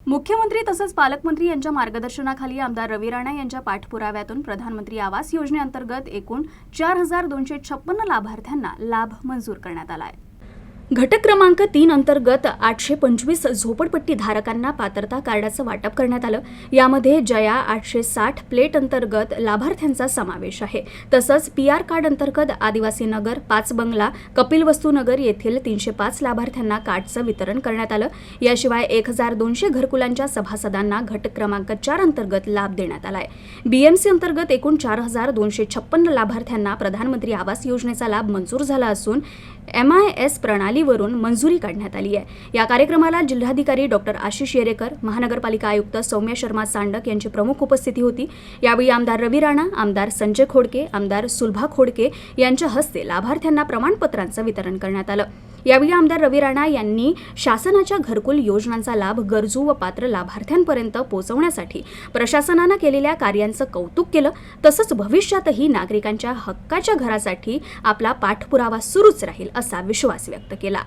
मुख्यमंत्री तसंच पालकमंत्री यांच्या मार्गदर्शनाखाली आमदार रवी राणा यांच्या पाठपुराव्यातून प्रधानमंत्री आवास योजनेअंतर्गत एकूण 4,256 लाभार्थ्यांना लाभ मंजूर करण्यात आला आहे। घटक क्रमांक 3 अंतर्गत 825 झोपडपट्टी धारकांना पात्रता कार्डाचं वाटप करण्यात आलं। यामध्ये जया 860 प्लेट अंतर्गत लाभार्थ्यांचा समावेश आहे। तसंच PR कार्ड अंतर्गत आदिवासी नगर 5 बंगला कपिलवस्तू नगर येथील 305 लाभार्थ्यांना कार्डचं वितरण करण्यात आलं। याशिवाय 1200 घरकुलांच्या सभासदांना घटक क्रमांक 4 अंतर्गत लाभ देण्यात आलाय। BMC अंतर्गत एकूण 4,256 लाभार्थ्यांना प्रधानमंत्री आवास योजनेचा लाभ मंजूर झाला असून MIS प्रणालीवरून मंजुरी काढण्यात आली आहे। या कार्यक्रमाला जिल्हाधिकारी डॉक्टर आशिष येरेकर, महानगरपालिका आयुक्त सौम्या शर्मा सांडक यांची प्रमुख उपस्थिती होती। यावेळी आमदार रवी राणा, आमदार संजय खोडके, आमदार सुलभा खोडके यांच्या हस्ते लाभार्थ्यांना प्रमाणपत्रांचं वितरण करण्यात आलं। यावेळी आमदार रवी राणा यांनी शासनाच्या घरकुल योजनांचा लाभ गरजू व पात्र लाभार्थ्यांपर्यंत पोहोचवण्यासाठी प्रशासनानं केलेल्या कार्यांचं कौतुक केलं। तसंच भविष्यातही नागरिकांच्या हक्काच्या घरासाठी आपला पाठपुरावा सुरूच राहील असा विश्वास व्यक्त केला।